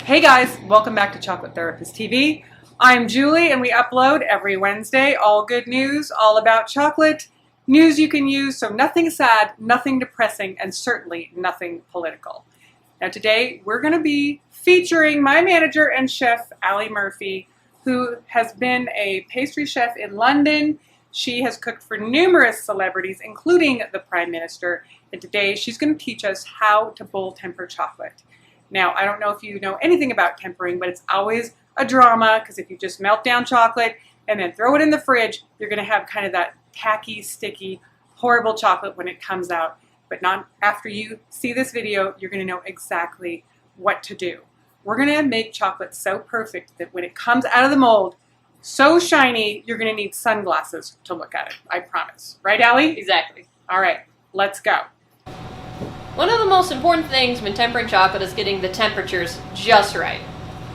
Hey guys, welcome back to Chocolate Therapist TV. I'm Julie and we upload every Wednesday all good news, all about chocolate, news you can use, so nothing sad, nothing depressing, and certainly nothing political. Now today we're going to be featuring my manager and chef, Allie Murphy, who has been a pastry chef in London. She has cooked for numerous celebrities, including the Prime Minister, and today she's going to teach us how to bowl temper chocolate. Now, I don't know if you know anything about tempering, but it's always a drama because if you just melt down chocolate and then throw it in the fridge, you're going to have kind of that tacky, sticky, horrible chocolate when it comes out. But not after you see this video, you're going to know exactly what to do. We're going to make chocolate so perfect that when it comes out of the mold, so shiny, you're going to need sunglasses to look at it. I promise. Right, Allie? Exactly. All right, let's go. One of the most important things when tempering chocolate is getting the temperatures just right.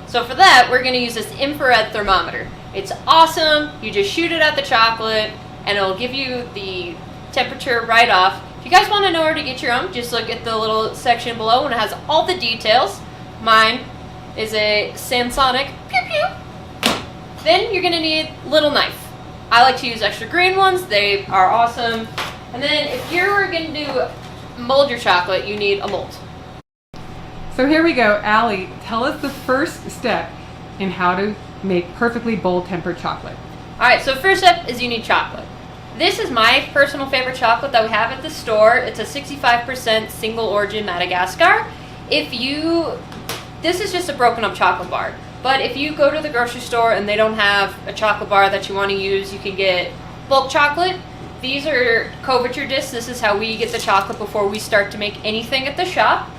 So for that, we're going to use this infrared thermometer. It's awesome. You just shoot it at the chocolate and it'll give you the temperature right off. If you guys want to know where to get your own, just look at the little section below and it has all the details. Mine is a Samsonic. Pew pew. Then you're going to need a little knife. I like to use extra green ones. They are awesome. And then if you're going to do mold your chocolate, you need a mold. So here we go. Allie, tell us the first step in how to make perfectly bowl tempered chocolate. Alright, so first step is you need chocolate. This is my personal favorite chocolate that we have at the store. It's a 65% single origin Madagascar. This is just a broken up chocolate bar. But if you go to the grocery store and they don't have a chocolate bar that you want to use, you can get bulk chocolate. These are couverture discs. This is how we get the chocolate before we start to make anything at the shop.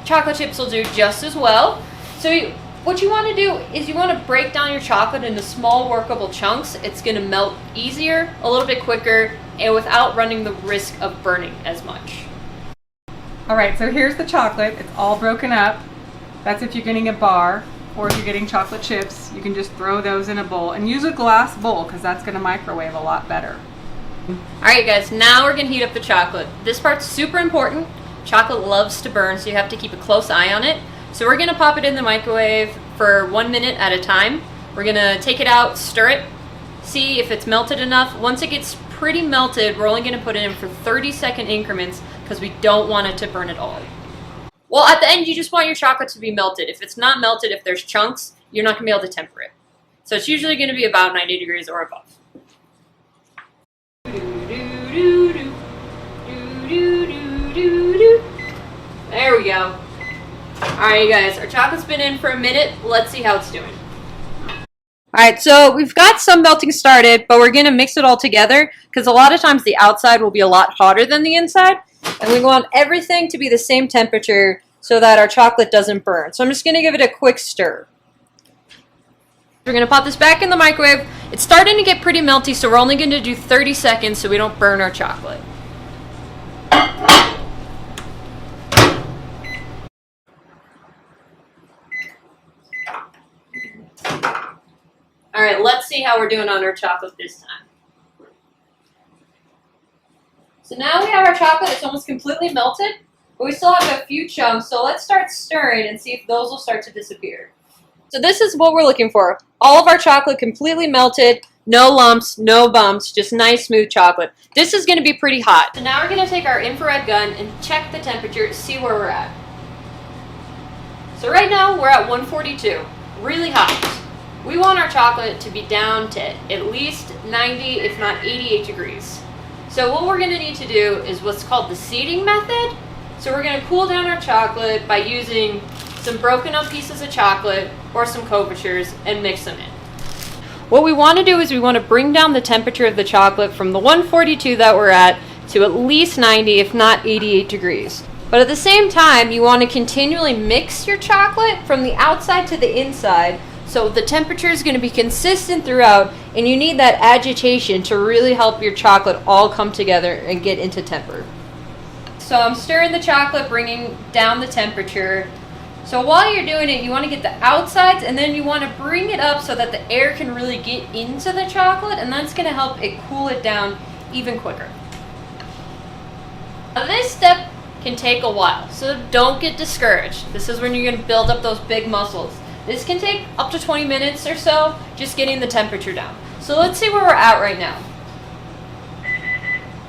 Chocolate chips will do just as well. So what you want to do is you want to break down your chocolate into small workable chunks. It's going to melt easier, a little bit quicker, and without running the risk of burning as much. All right, so here's the chocolate. It's all broken up. That's if you're getting a bar, or if you're getting chocolate chips, you can just throw those in a bowl and use a glass bowl because that's going to microwave a lot better. Alright guys, now we're going to heat up the chocolate. This part's super important. Chocolate loves to burn, so you have to keep a close eye on it. So we're going to pop it in the microwave for 1 minute at a time. We're going to take it out, stir it, see if it's melted enough. Once it gets pretty melted, we're only going to put it in for 30-second increments because we don't want it to burn at all. Well, at the end, you just want your chocolate to be melted. If it's not melted, if there's chunks, you're not going to be able to temper it. So it's usually going to be about 90 degrees or above. There we go. Alright you guys, our chocolate's been in for a minute. Let's see how it's doing. Alright, so we've got some melting started, but we're going to mix it all together because a lot of times the outside will be a lot hotter than the inside. And we want everything to be the same temperature so that our chocolate doesn't burn. So I'm just going to give it a quick stir. We're going to pop this back in the microwave. It's starting to get pretty melty, so we're only going to do 30 seconds so we don't burn our chocolate. Alright, let's see how we're doing on our chocolate this time. So now we have our chocolate. It's almost completely melted, but we still have a few chunks, so let's start stirring and see if those will start to disappear. So this is what we're looking for. All of our chocolate completely melted, no lumps, no bumps, just nice smooth chocolate. This is going to be pretty hot. So now we're going to take our infrared gun and check the temperature, see where we're at. So right now we're at 142, really hot. We want our chocolate to be down to at least 90, if not 88 degrees. So what we're going to need to do is what's called the seeding method. So we're going to cool down our chocolate by using some broken up pieces of chocolate or some couvertures and mix them in. What we want to do is we want to bring down the temperature of the chocolate from the 142 that we're at to at least 90, if not 88 degrees. But at the same time, you want to continually mix your chocolate from the outside to the inside so the temperature is going to be consistent throughout, and you need that agitation to really help your chocolate all come together and get into temper. So I'm stirring the chocolate, bringing down the temperature. So while you're doing it, you want to get the outsides and then you want to bring it up so that the air can really get into the chocolate, and that's going to help it cool it down even quicker. Now this step can take a while. So don't get discouraged. This is when you're going to build up those big muscles. This can take up to 20 minutes or so, just getting the temperature down. So let's see where we're at right now.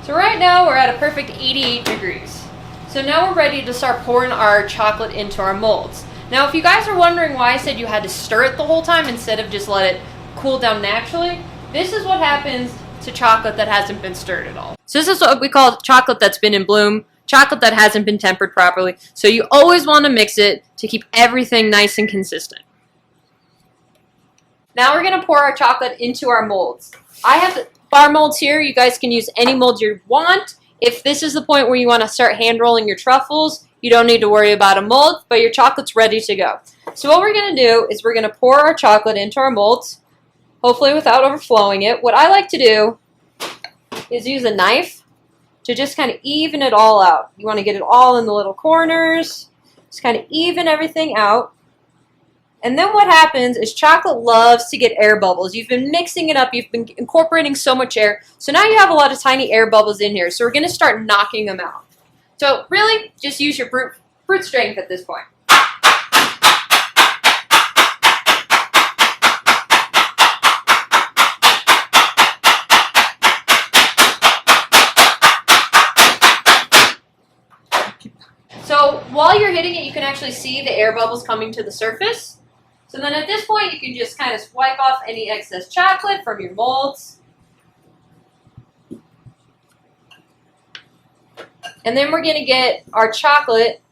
So right now we're at a perfect 88 degrees. So now we're ready to start pouring our chocolate into our molds. Now if you guys are wondering why I said you had to stir it the whole time instead of just let it cool down naturally, this is what happens to chocolate that hasn't been stirred at all. So this is what we call chocolate that's been in bloom, chocolate that hasn't been tempered properly. So you always want to mix it to keep everything nice and consistent. Now we're going to pour our chocolate into our molds. I have bar molds here. You guys can use any molds you want. If this is the point where you want to start hand rolling your truffles, you don't need to worry about a mold, but your chocolate's ready to go. So what we're going to do is we're going to pour our chocolate into our molds, hopefully without overflowing it. What I like to do is use a knife to just kind of even it all out. You want to get it all in the little corners, just kind of even everything out. And then what happens is chocolate loves to get air bubbles. You've been mixing it up. You've been incorporating so much air. So now you have a lot of tiny air bubbles in here. So we're going to start knocking them out. So really, just use your brute strength at this point. So while you're hitting it, you can actually see the air bubbles coming to the surface. So then at this point, you can just kind of wipe off any excess chocolate from your molds. And then we're going to get our chocolate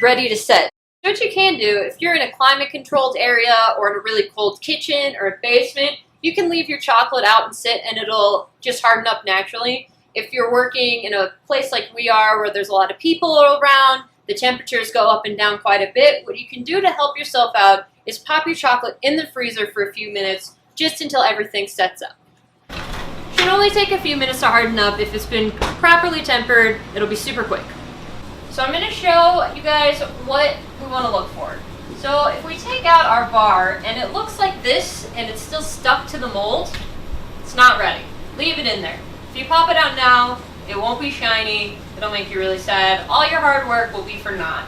ready to set. So what you can do, if you're in a climate-controlled area or in a really cold kitchen or a basement, you can leave your chocolate out and sit and it'll just harden up naturally. If you're working in a place like we are where there's a lot of people around, the temperatures go up and down quite a bit, what you can do to help yourself out is pop your chocolate in the freezer for a few minutes just until everything sets up. Should only take a few minutes to harden up. If it's been properly tempered, it'll be super quick. So I'm going to show you guys what we want to look for. So if we take out our bar and it looks like this and it's still stuck to the mold, it's not ready. Leave it in there. If you pop it out now, it won't be shiny, it'll make you really sad. All your hard work will be for naught.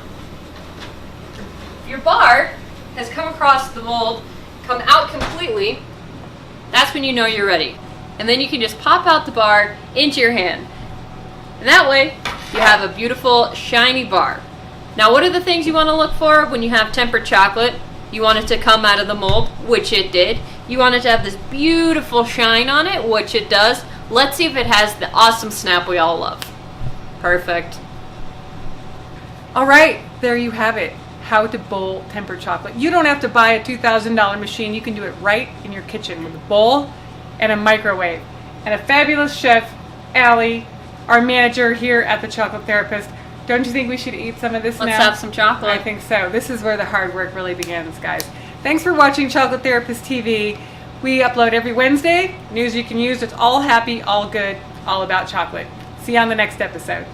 If your bar has come across the mold, come out completely, that's when you know you're ready. And then you can just pop out the bar into your hand. And that way, you have a beautiful, shiny bar. Now, what are the things you want to look for when you have tempered chocolate? You want it to come out of the mold, which it did. You want it to have this beautiful shine on it, which it does. Let's see if it has the awesome snap we all love. Perfect. All right, there you have it. How to bowl tempered chocolate. You don't have to buy a $2,000 machine. You can do it right in your kitchen with a bowl and a microwave. And a fabulous chef, Allie, our manager here at the Chocolate Therapist. Don't you think we should eat some of this now? Let's have some chocolate. I think so. This is where the hard work really begins, guys. Thanks for watching Chocolate Therapist TV. We upload every Wednesday. News you can use. It's all happy, all good, all about chocolate. See you on the next episode.